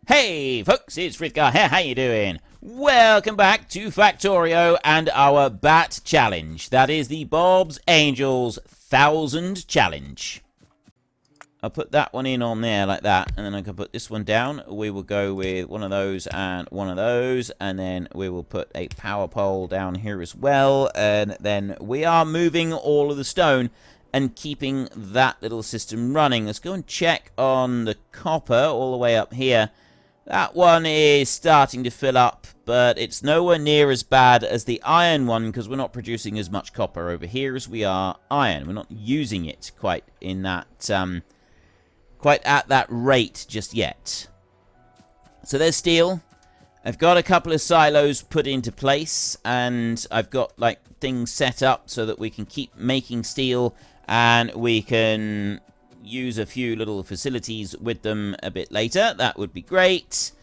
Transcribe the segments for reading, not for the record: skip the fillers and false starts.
Hey folks, it's Frithgar here, how you doing? Welcome back to Factorio and our Bat Challenge. That is the Bob's Angels 1000 Challenge. I'll put that one in on there like that, and then I can put this one down. We will go with one of those and one of those, and then we will put a power pole down here as well, and then we are moving all of the stone and keeping that little system running. Let's go and check on the copper all the way up here. That one is starting to fill up, but it's nowhere near as bad as the iron one because we're not producing as much copper over here as we are iron. We're not using it quite in that, quite at that rate just yet. So there's steel. I've got a couple of silos put into place, and I've got like things set up so that we can keep making steel, and we can use a few little facilities with them a bit later. That would be great.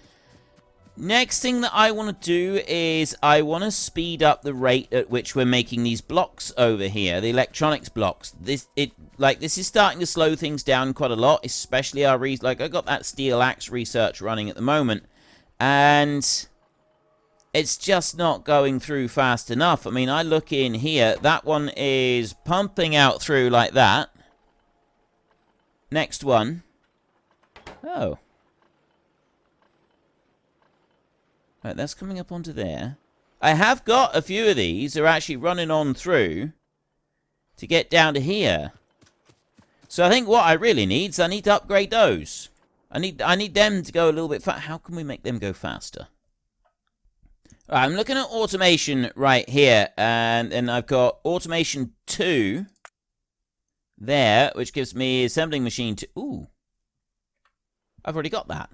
Next thing that I want to do is I want to speed up the rate at which we're making these blocks over here, the electronics blocks. This is starting to slow things down quite a lot, especially our I got that steel axe research running at the moment, and it's just not going through fast enough. I mean, I look in here, that one is pumping out through like that. Next one. Oh. Right, that's coming up onto there. I have got a few of these. They're actually running on through to get down to here. So I think what I really need is I need to upgrade those. I need them to go a little bit faster. How can we make them go faster? Right, I'm looking at automation right here, and then I've got automation 2 there, which gives me assembling machine 2. Ooh. I've already got that.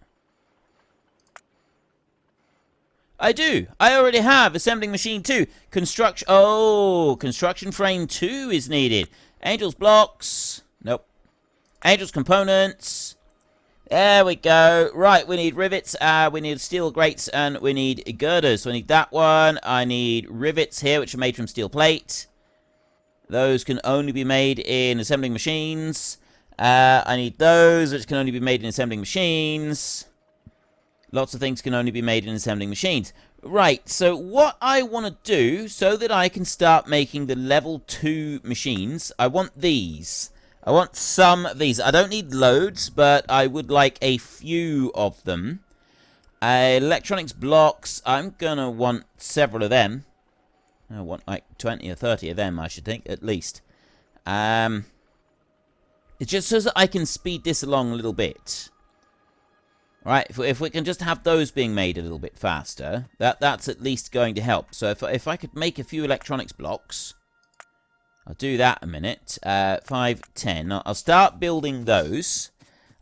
I do. I already have assembling machine 2. Construction. Oh, construction frame 2 is needed. Angels blocks. Nope. Angels components. There we go. Right, we need rivets. We need steel grates, and we need girders. So I need that one. I need rivets here, which are made from steel plate. Those can only be made in assembling machines. I need those, which can only be made in assembling machines. Lots of things can only be made in assembling machines. Right, so what I want to do, so that I can start making the level 2 machines, I want these. I want some of these. I don't need loads, but I would like a few of them. Electronics blocks, I'm going to want several of them. I want like 20 or 30 of them, I should think, at least. It's just so that I can speed this along a little bit. Alright, if we can just have those being made a little bit faster, that's at least going to help. So if I could make a few electronics blocks, I'll do that a minute. 5, 10. I'll start building those.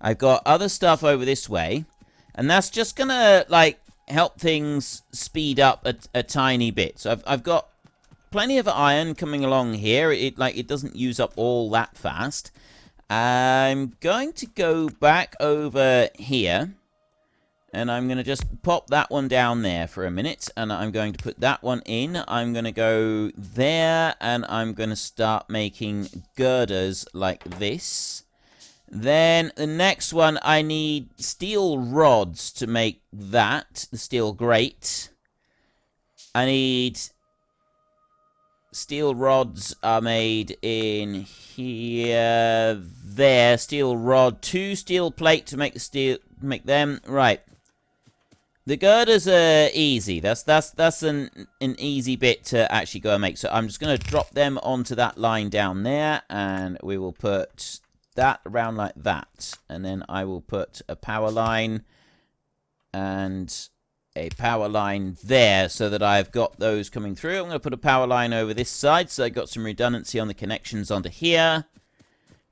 I've got other stuff over this way, and that's just going to, like, help things speed up a tiny bit. So I've got plenty of iron coming along here. It doesn't use up all that fast. I'm going to go back over here, and I'm going to just pop that one down there for a minute, and I'm going to put that one in. I'm going to go there, and I'm going to start making girders like this. Then the next one, I need steel rods to make that, the steel grate. I need steel rods are made in here, there. Steel rod, 2 steel plate to make the steel, make them right. The girders are easy. That's an easy bit to actually go and make. So I'm just going to drop them onto that line down there, and we will put that around like that, and then I will put a power line and a power line there so that I've got those coming through. I'm going to put a power line over this side so I've got some redundancy on the connections onto here.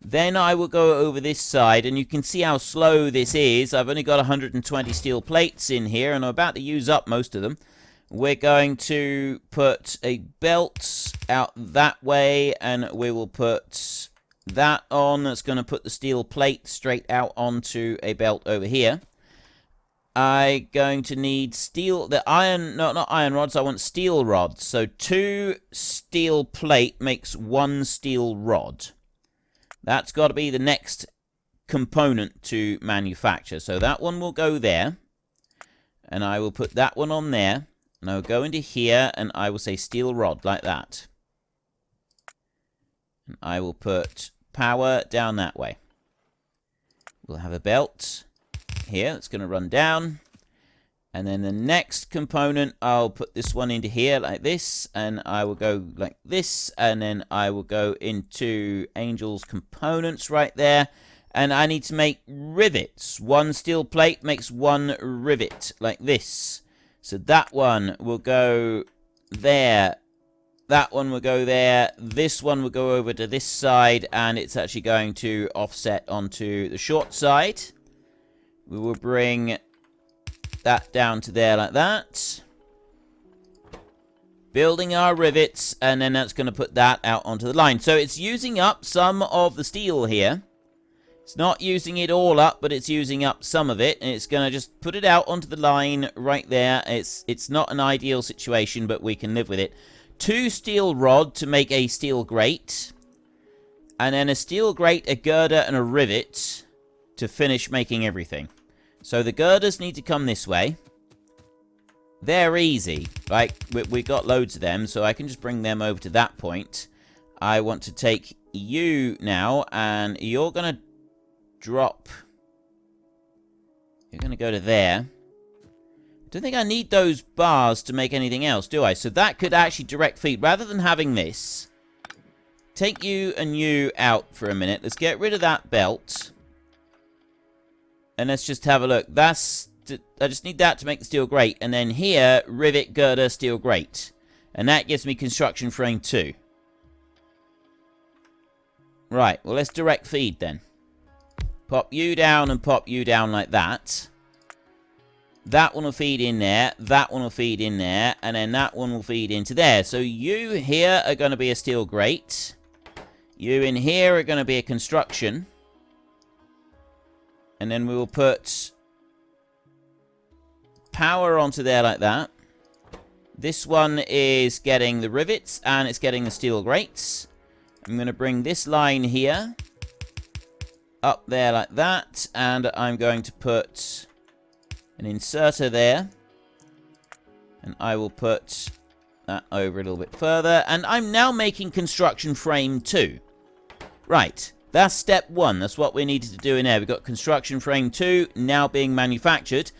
Then I will go over this side, and you can see how slow this is. I've only got 120 steel plates in here, and I'm about to use up most of them. We're going to put a belt out that way, and we will put that on. That's going to put the steel plate straight out onto a belt over here. I'm going to need steel, the iron, no, not iron rods, I want steel rods. So 2 steel plate makes 1 steel rod. That's got to be the next component to manufacture. So that one will go there. And I will put that one on there. And I will go into here, and I will say steel rod, like that. And I will put power down that way. We'll have a belt here that's going to run down. And then the next component, I'll put this one into here like this. And I will go like this. And then I will go into Angel's components right there. And I need to make rivets. One steel plate makes one rivet, like this. So that one will go there. That one will go there. This one will go over to this side. And it's actually going to offset onto the short side. We will bring that down to there like that. Building our rivets. And then that's going to put that out onto the line. So it's using up some of the steel here. It's not using it all up, but it's using up some of it. And it's going to just put it out onto the line right there. It's not an ideal situation, but we can live with it. 2 steel rod to make a steel grate. And then a steel grate, a girder, and a rivet to finish making everything. So the girders need to come this way. They're easy. Like, we got loads of them, so I can just bring them over to that point. I want to take you now, and you're going to drop. You're going to go to there. I don't think I need those bars to make anything else, do I? So that could actually direct feed. Rather than having this, take you and you out for a minute. Let's get rid of that belt. And let's just have a look. I just need that to make the steel grate. And then here, rivet, girder, steel grate. And that gives me construction frame 2. Right, well, let's direct feed then. Pop you down and pop you down like that. That one will feed in there. That one will feed in there. And then that one will feed into there. So you here are going to be a steel grate. You in here are going to be a construction. And then we will put power onto there like that. This one is getting the rivets and it's getting the steel grates. I'm going to bring this line here up there like that, and I'm going to put an inserter there, and I will put that over a little bit further, and I'm now making construction frame 2. Right, that's step 1. That's what we needed to do in there. We've got construction frame 2 now being manufactured.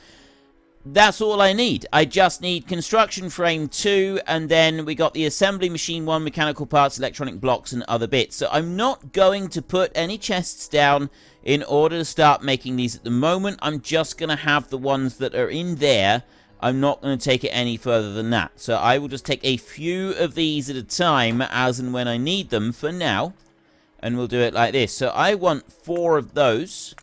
That's all I need. I just need construction frame 2, and then we got the assembly machine 1, mechanical parts, electronic blocks, and other bits. So I'm not going to put any chests down in order to start making these at the moment. I'm just going to have the ones that are in there. I'm not going to take it any further than that. So I will just take a few of these at a time as and when I need them for now. And we'll do it like this. So I want 4 of those.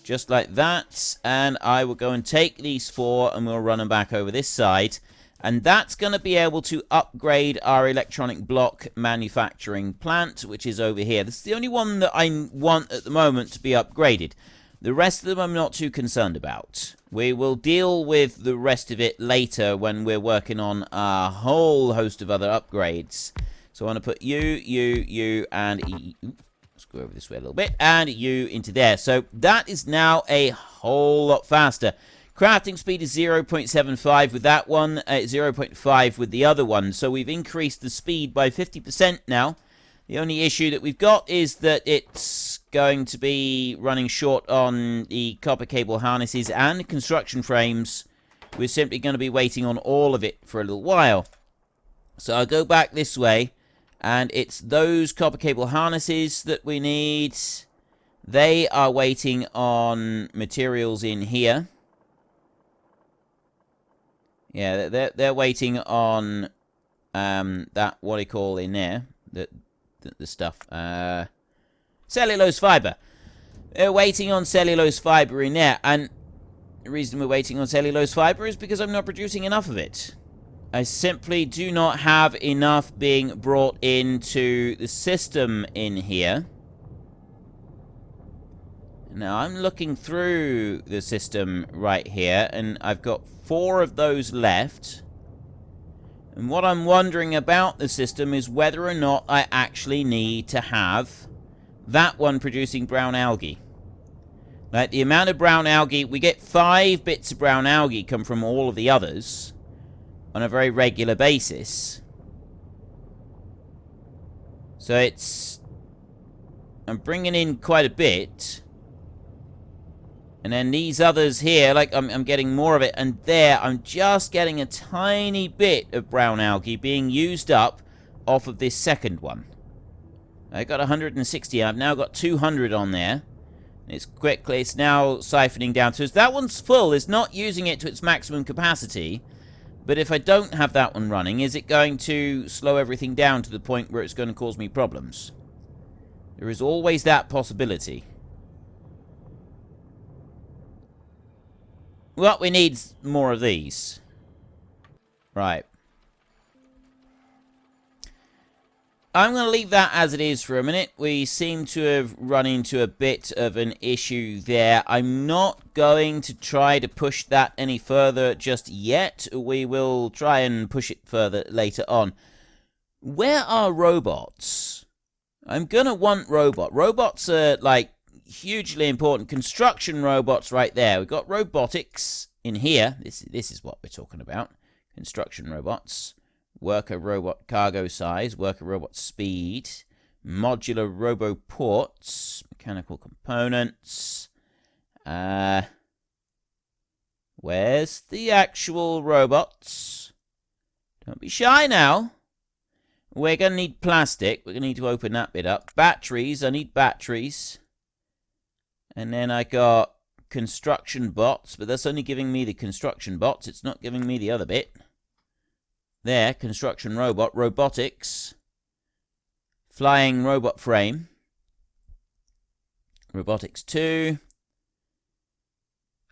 Just like that, and I will go and take these 4 and we'll run them back over this side. And that's going to be able to upgrade our electronic block manufacturing plant, which is over here. This is the only one that I want at the moment to be upgraded. The rest of them I'm not too concerned about. We will deal with the rest of it later when we're working on a whole host of other upgrades. So I want to put you, and let's go over this way a little bit, and you into there. So that is now a whole lot faster. Crafting speed is 0.75 with that one, 0.5 with the other one. So we've increased the speed by 50% now. The only issue that we've got is that it's going to be running short on the copper cable harnesses and construction frames. We're simply going to be waiting on all of it for a little while. So I'll go back this way. And it's those copper cable harnesses that we need. They are waiting on materials in here. Yeah, they're waiting on that, what do you call in there? The stuff. Cellulose fiber. They're waiting on cellulose fiber in there. And the reason we're waiting on cellulose fiber is because I'm not producing enough of it. I simply do not have enough being brought into the system in here. Now, I'm looking through the system right here, and I've got 4 of those left. And what I'm wondering about the system is whether or not I actually need to have that one producing brown algae. Like, the amount of brown algae, we get 5 bits of brown algae come from all of the others on a very regular basis. So it's... I'm bringing in quite a bit. And then these others here, like, I'm getting more of it. And there, I'm just getting a tiny bit of brown algae being used up off of this second one. I got 160. I've now got 200 on there. It's now siphoning down. So that one's full. It's not using it to its maximum capacity. But if I don't have that one running, is it going to slow everything down to the point where it's going to cause me problems? There is always that possibility. What we need is more of these. Right. I'm going to leave that as it is for a minute. We seem to have run into a bit of an issue there. I'm not going to try to push that any further just yet. We will try and push it further later on. Where are robots? I'm going to want robots are, like, hugely important. Construction robots right there. We've got robotics in here. This is what we're talking about. Construction robots. Worker robot cargo size. Worker robot speed. Modular robo ports. Mechanical components. Where's the actual robots? Don't be shy now. We're going to need plastic. We're going to need to open that bit up. Batteries. I need batteries. And then I got construction bots, but that's only giving me the construction bots. It's not giving me the other bit. There, construction robot, robotics, flying robot frame, robotics 2.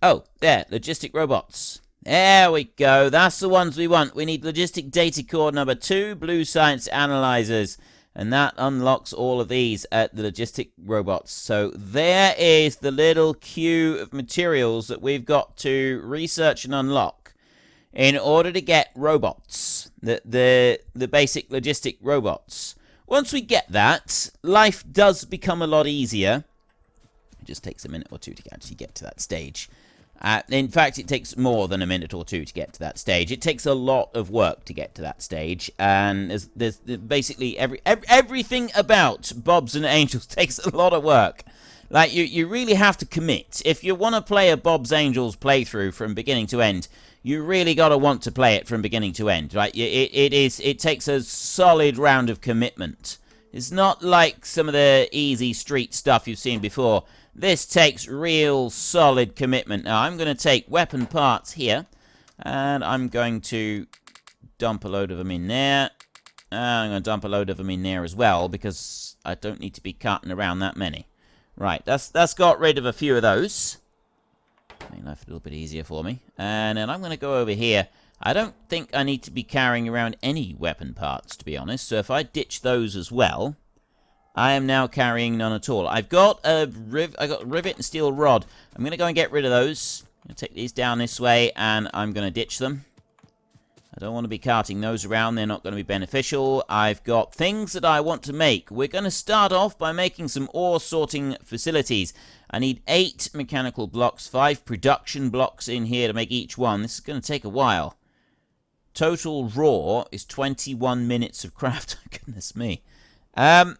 Oh, there, logistic robots. There we go. That's the ones we want. We need logistic data core number 2, blue science analyzers. And that unlocks all of these at the logistic robots. So there is the little queue of materials that we've got to research and unlock in order to get robots, the basic logistic robots. Once we get that, life does become a lot easier. It just takes a minute or two to actually get to that stage. In fact, it takes more than a minute or two to get to that stage. It takes a lot of work to get to that stage, and there's basically everything about Bobs and Angels takes a lot of work. Like, you really have to commit. If you want to play a Bob's Angels playthrough from beginning to end, you really got to want to play it from beginning to end, right? It takes a solid round of commitment. It's not like some of the easy street stuff you've seen before. This takes real solid commitment. Now, I'm going to take weapon parts here, and I'm going to dump a load of them in there. I'm going to dump a load of them in there as well, because I don't need to be carting around that many. Right, that's got rid of a few of those. Make life a little bit easier for me. And then I'm going to go over here. I don't think I need to be carrying around any weapon parts, to be honest. So if I ditch those as well, I am now carrying none at all. I've got a rivet and steel rod. I'm going to go and get rid of those. I'm going to take these down this way, and I'm going to ditch them. I don't want to be carting those around. They're not going to be beneficial. I've got things that I want to make. We're going to start off by making some ore sorting facilities. I need 8 mechanical blocks, 5 production blocks in here to make each one. This is going to take a while. Total raw is 21 minutes of craft. Goodness me. I don't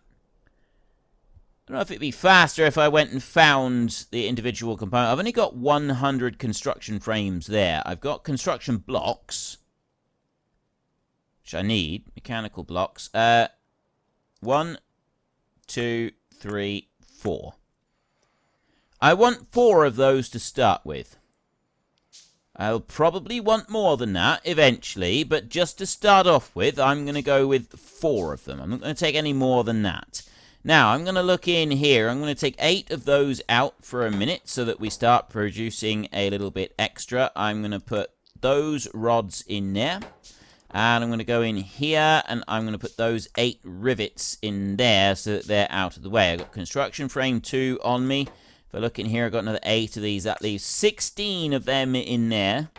know if it'd be faster if I went and found the individual component. I've only got 100 construction frames there. I've got construction blocks, which I need. Mechanical blocks. 1, 2, 3, 4. I want 4 of those to start with. I'll probably want more than that eventually, but just to start off with, I'm going to go with 4 of them. I'm not going to take any more than that. Now, I'm going to look in here. I'm going to take 8 of those out for a minute so that we start producing a little bit extra. I'm going to put those rods in there. And I'm going to go in here, and I'm going to put those 8 rivets in there so that they're out of the way. I've got construction frame 2 on me. If I look in here, I've got another 8 of these. That leaves 16 of them in there,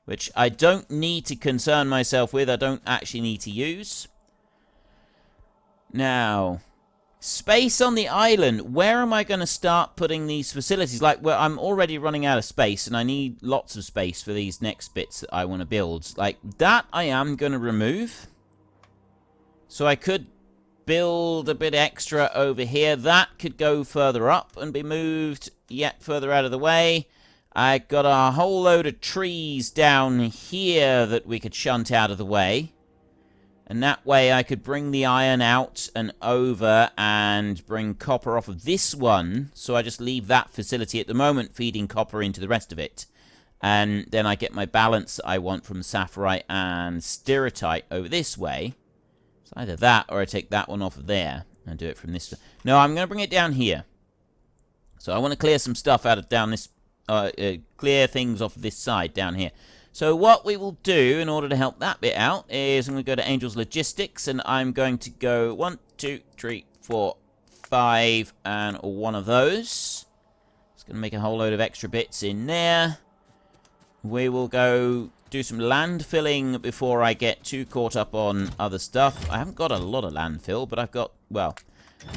which I don't need to concern myself with. I don't actually need to use. Now, Space on the island. Where am I going to start putting these facilities? Like, well, I'm already running out of space, and I need lots of space for these next bits that I want to build. Like, that I am going to remove. So I could build a bit extra over here. That could go further up and be moved yet further out of the way. I got a whole load of trees down here that we could shunt out of the way. And that way I could bring the iron out and over and bring copper off of this one. So I just leave that facility at the moment feeding copper into the rest of it. And then I get my balance that I want from sapphirite and stereotype over this way. It's either that or I take that one off of there and do it from this. No, I'm going to bring it down here. So I want to clear some stuff out of down this, clear things off of this side down here. So what we will do in order to help that bit out is I'm going to go to Angel's Logistics and I'm going to go 1, 2, 3, 4, 5 and one of those. It's going to make a whole load of extra bits in there. We will go do some landfilling before I get too caught up on other stuff. I haven't got a lot of landfill, but I've got, well,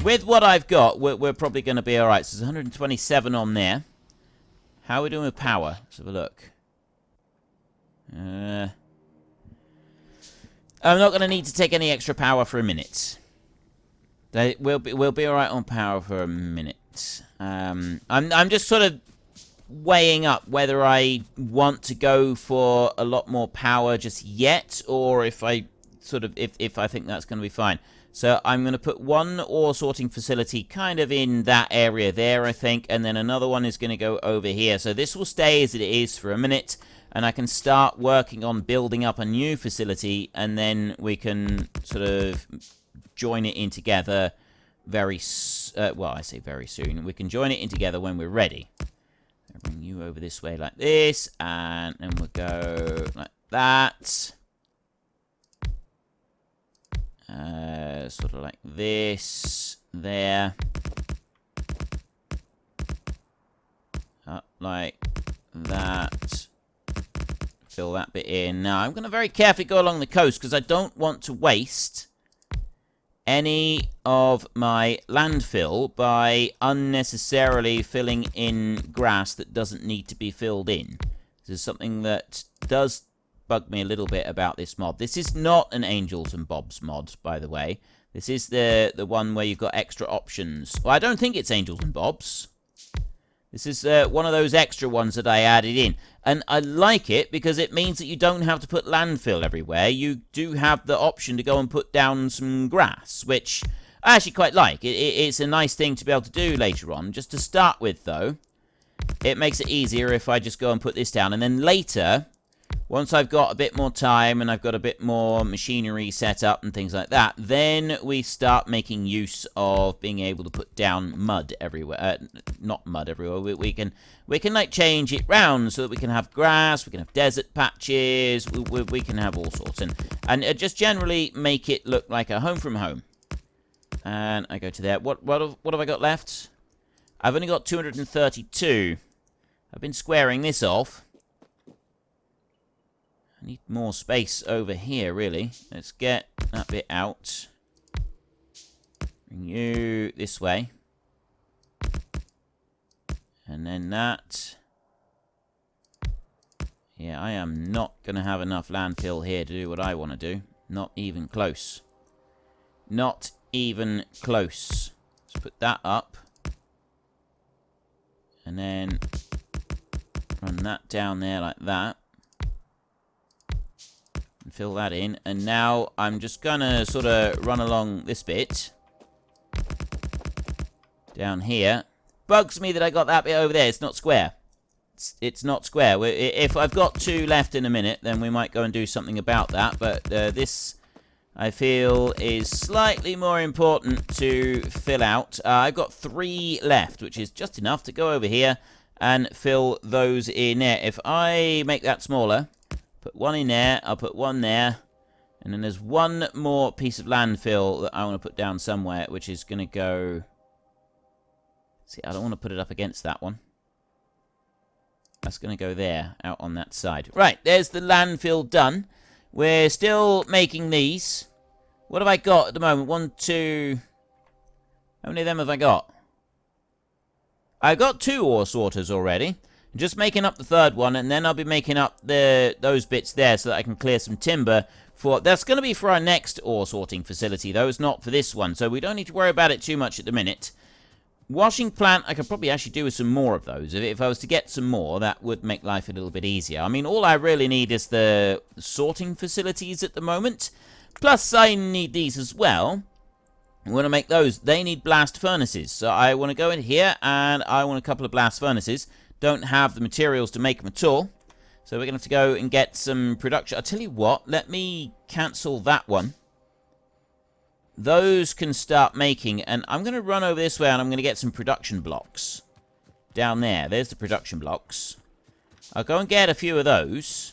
with what I've got, we're probably going to be alright. So there's 127 on there. How are we doing with power? Let's have a look. I'm not going to need to take any extra power for a minute. We'll be alright on power for a minute. I'm just sort of weighing up whether I want to go for a lot more power just yet, or if I if I think that's going to be fine. So I'm going to put one ore sorting facility kind of in that area there, I think, and then another one is going to go over here. So this will stay as it is for a minute. And I can start working on building up a new facility, and then we can sort of join it in together very, well, I say very soon. We can join it in together when we're ready. I'll bring you over this way like this, and then we'll go like that. Sort of like this, there. Up like that. Fill that bit in. Now, I'm going to very carefully go along the coast because I don't want to waste any of my landfill by unnecessarily filling in grass that doesn't need to be filled in. This is something that does bug me a little bit about this mod. This is not an Angels and Bobs mod, by the way. This is the one where you've got extra options. Well, I don't think it's Angels and Bobs. This is one of those extra ones that I added in. And I like it because it means that you don't have to put landfill everywhere. You do have the option to go and put down some grass, which I actually quite like. It's a nice thing to be able to do later on. Just to start with, though, it makes it easier if I just go and put this down. And then later, once I've got a bit more time and I've got a bit more machinery set up and things like that, then we start making use of being able to put down mud everywhere. Not mud everywhere. We can like change it round so that we can have grass, we can have desert patches, we can have all sorts, and just generally make it look like a home from home. And I go to there. What have I got left? I've only got 232. I've been squaring this off. I need more space over here, really. Let's get that bit out. Bring you this way. And then that. Yeah, I am not going to have enough landfill here to do what I want to do. Not even close. Not even close. Let's put that up. And then run that down there like that. And fill that in. And now I'm just going to sort of run along this bit. Down here. Bugs me that I got that bit over there. It's not square. It's not square. If I've got 2 left in a minute, then we might go and do something about that. But this, I feel, is slightly more important to fill out. I've got 3 left, which is just enough to go over here and fill those in there. If I make that smaller, put 1 in there, I'll put 1 there. And then there's 1 more piece of landfill that I want to put down somewhere, which is going to go... See, I don't want to put it up against that one. That's going to go there, out on that side. Right, there's the landfill done. We're still making these. What have I got at the moment? 1, 2, How many of them have I got? I got 2 ore sorters already. I'm just making up the 3rd one, and then I'll be making up those bits there so that I can clear some timber for... That's going to be for our next ore sorting facility, though. It's not for this one, so we don't need to worry about it too much at the minute. Washing plant, I could probably actually do with some more of those. If I was to get some more, that would make life a little bit easier. I mean, all I really need is the sorting facilities at the moment. Plus, I need these as well. I want to make those. They need blast furnaces. So I want to go in here, and I want a couple of blast furnaces. Don't have the materials to make them at all. So we're going to have to go and get some production. I'll tell you what, let me cancel that one. Those can start making, and I'm going to run over this way, and I'm going to get some production blocks. Down there. There's the production blocks. I'll go and get a few of those,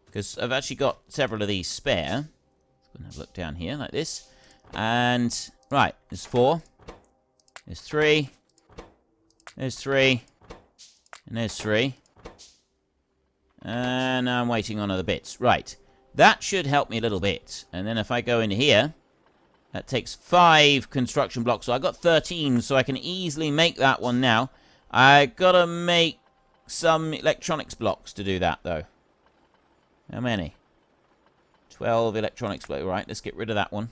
because I've actually got several of these spare. Let's go and have a look down here, like this. And, right, there's 4. There's 3. There's 3. And there's 3. And now I'm waiting on other bits. Right, that should help me a little bit. And then if I go into here, that takes 5 construction blocks. So I got 13, so I can easily make that one now. I gotta make some electronics blocks to do that, though. How many? 12 electronics blocks. Right, let's get rid of that one.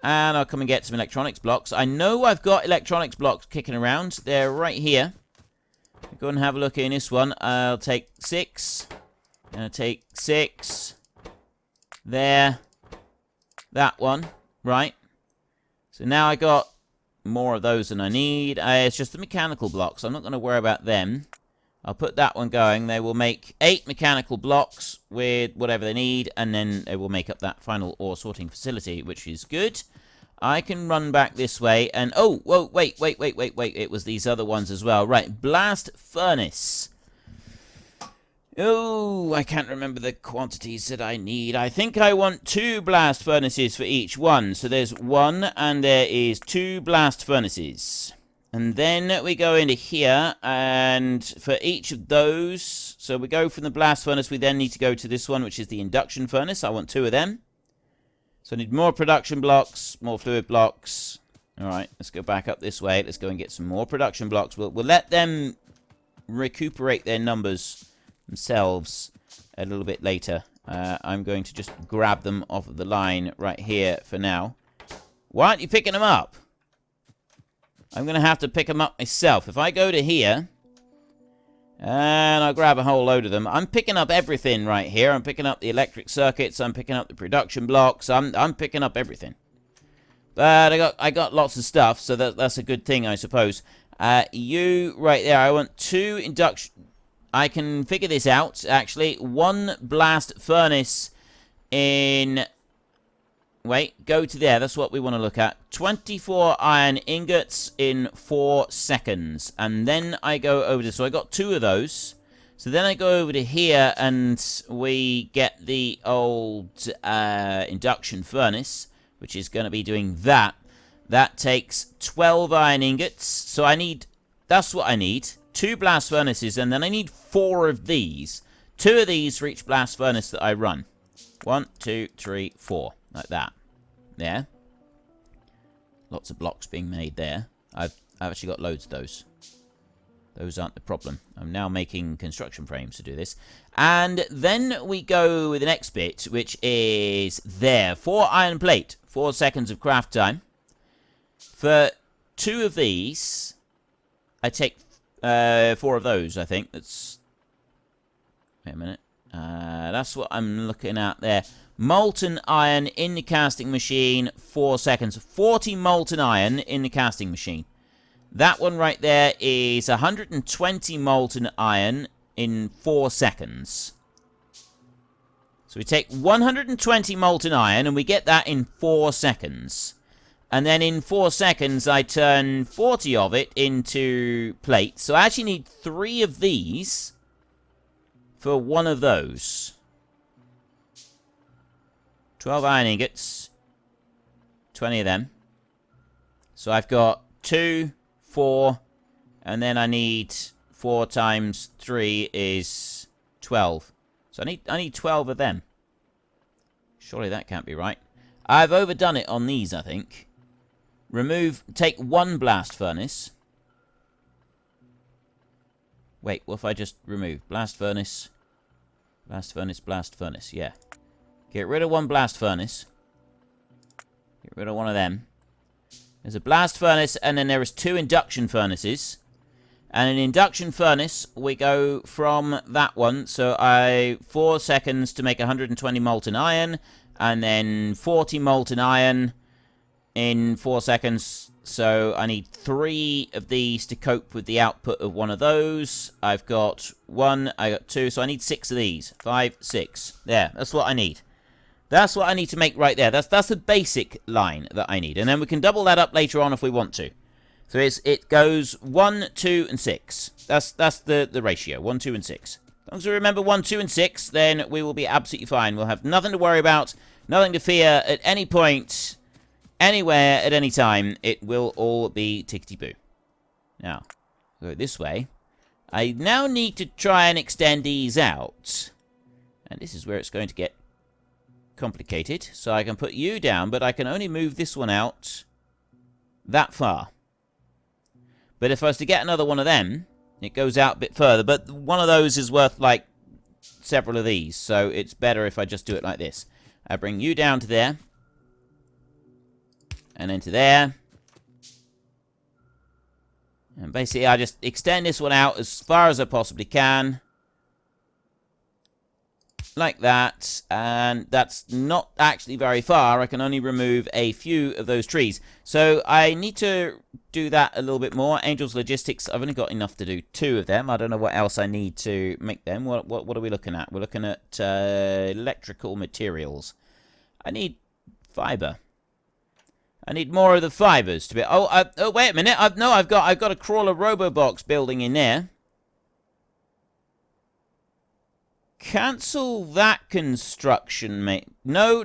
And I'll come and get some electronics blocks. I know I've got electronics blocks kicking around. They're right here. Go and have a look in this one. I'll take 6. And I'll take 6. There. That one. Right. So now I got more of those than I need. It's just the mechanical blocks. I'm not going to worry about them. I'll put that one going. They will make 8 mechanical blocks with whatever they need, and then they will make up that final ore sorting facility, which is good. I can run back this way, and... Oh, whoa, wait. It was these other ones as well. Right, blast furnace. Oh, I can't remember the quantities that I need. I think I want 2 blast furnaces for each one. So there's 1, and there is 2 blast furnaces. And then we go into here, and for each of those... So we go from the blast furnace, we then need to go to this one, which is the induction furnace. I want 2 of them. So I need more production blocks, more fluid blocks. Alright, let's go back up this way. Let's go and get some more production blocks. We'll let them recuperate their numbers themselves a little bit later. I'm going to just grab them off of the line right here for now. Why aren't you picking them up? I'm going to have to pick them up myself. If I go to here, and I'll grab a whole load of them. I'm picking up everything right here. I'm picking up the electric circuits. I'm picking up the production blocks. I'm picking up everything. But I got lots of stuff, so that's a good thing, I suppose. You right there. I want 2 induction. I can figure this out, actually. 1 blast furnace in... Wait, go to there. That's what we want to look at. 24 iron ingots in 4 seconds. And then I go over to... So I got 2 of those. So then I go over to here and we get the old induction furnace, which is going to be doing that. That takes 12 iron ingots. So I need... That's what I need. 2 blast furnaces, and then I need 4 of these. 2 of these for each blast furnace that I run. 1, 2, 3, 4. Like that. There. Lots of blocks being made there. I've actually got loads of those. Those aren't the problem. I'm now making construction frames to do this. And then we go with the next bit, which is there. 4 iron plate. 4 seconds of craft time. For 2 of these, I take 4 of those, I think. That's... Wait a minute. That's what I'm looking at there. Molten iron in the casting machine, 4 seconds. 40 molten iron in the casting machine. That one right there is 120 molten iron in 4 seconds. So we take 120 molten iron and we get that in 4 seconds. And then in 4 seconds I turn 40 of it into plates. So I actually need 3 of these for 1 of those. 12 iron ingots. 20 of them. So I've got 2, 4, and then I need 4 times 3 is 12. So I need 12 of them. Surely that can't be right. I've overdone it on these, I think. take one blast furnace. Wait, what if I just remove blast furnace, blast furnace, blast furnace? Yeah. Get rid of one blast furnace. Get rid of one of them. There's a blast furnace, and then there is 2 induction furnaces. And an induction furnace, we go from that one. So 4 seconds to make 120 molten iron, and then 40 molten iron in 4 seconds. So I need 3 of these to cope with the output of one of those. I've got 1, I got 2, so I need 6 of these. 5, 6. There, that's what I need. That's what I need to make right there. That's the basic line that I need. And then we can double that up later on if we want to. So it goes 1, 2, and 6. That's the ratio. 1, 2, and 6. As long as we remember 1, 2, and 6, then we will be absolutely fine. We'll have nothing to worry about, nothing to fear at any point, anywhere, at any time. It will all be tickety-boo. Now, go this way. I now need to try and extend these out. And this is where it's going to get complicated. So I can put you down, but I can only move this one out that far. But if I was to get another one of them, it goes out a bit further. But one of those is worth, like, several of these. So it's better if I just do it like this. I bring you down to there. And then to there. And basically, I just extend this one out as far as I possibly can. Like that. And that's not actually very far. I can only remove a few of those trees. So I need to do that a little bit more. Angel's Logistics, I've only got enough to do 2 of them. I don't know what else I need to make them. What are we looking at? We're looking at electrical materials. I need fiber. I need more of the fibers to be... Oh, wait a minute. I've got a crawler Robobox building in there. Cancel that construction, mate. No.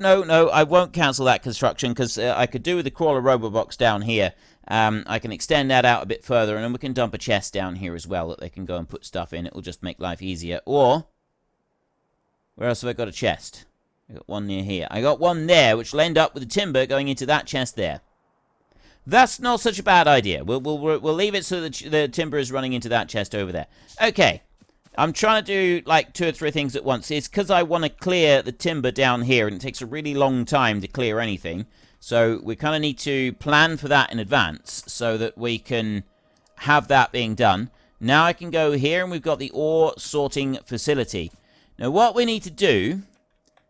I won't cancel that construction because I could do with the crawler Robobox down here. I can extend that out a bit further, and then we can dump a chest down here as well that they can go and put stuff in. It will just make life easier. Or, where else have I got a chest? I got one near here. I got one there, which will end up with the timber going into that chest there. That's not such a bad idea. We'll leave it so that the timber is running into that chest over there. Okay. I'm trying to do, like, 2 or 3 things at once. It's because I want to clear the timber down here, and it takes a really long time to clear anything. So we kind of need to plan for that in advance so that we can have that being done. Now I can go here, and we've got the ore sorting facility. Now what we need to do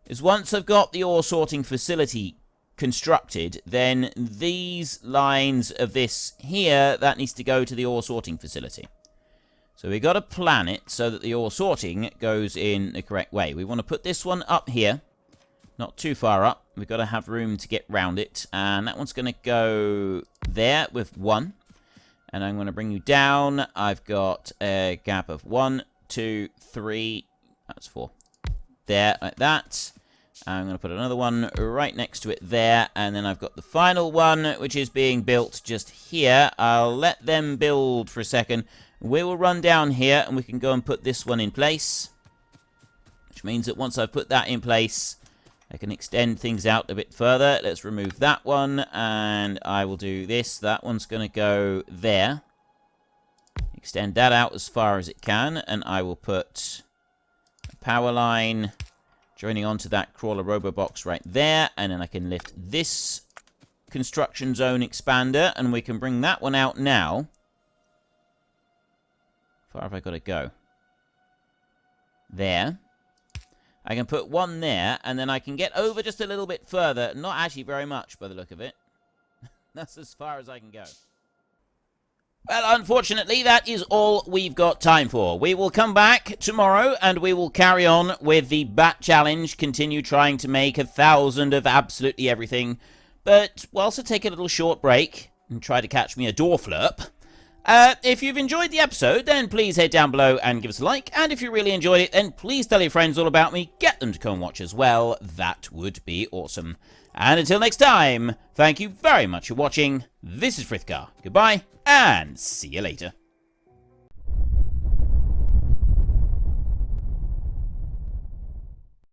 is once I've got the ore sorting facility constructed, then these lines of this here, that needs to go to the ore sorting facility. So we've got to plan it so that the ore sorting goes in the correct way. We want to put this one up here, not too far up. We've got to have room to get round it. And that one's going to go there with 1. And I'm going to bring you down. I've got a gap of 1, 2, 3. That's 4. There, like that. I'm going to put another one right next to it there. And then I've got the final one, which is being built just here. I'll let them build for a second. We will run down here, and we can go and put this one in place. Which means that once I've put that in place, I can extend things out a bit further. Let's remove that one, and I will do this. That one's going to go there. Extend that out as far as it can, and I will put a power line joining onto that crawler Robobox right there, and then I can lift this construction zone expander, and we can bring that one out now. How far have I got to go? There. I can put one there, and then I can get over just a little bit further. Not actually very much, by the look of it. That's as far as I can go. Well, unfortunately, that is all we've got time for. We will come back tomorrow, and we will carry on with the Bat Challenge. Continue trying to make 1,000 of absolutely everything. But we'll also take a little short break and try to catch me a door flurp. If you've enjoyed the episode, then please head down below and give us a like. And if you really enjoyed it, then please tell your friends all about me. Get them to come watch as well. That would be awesome. And until next time, thank you very much for watching. This is Frithgar. Goodbye, and see you later.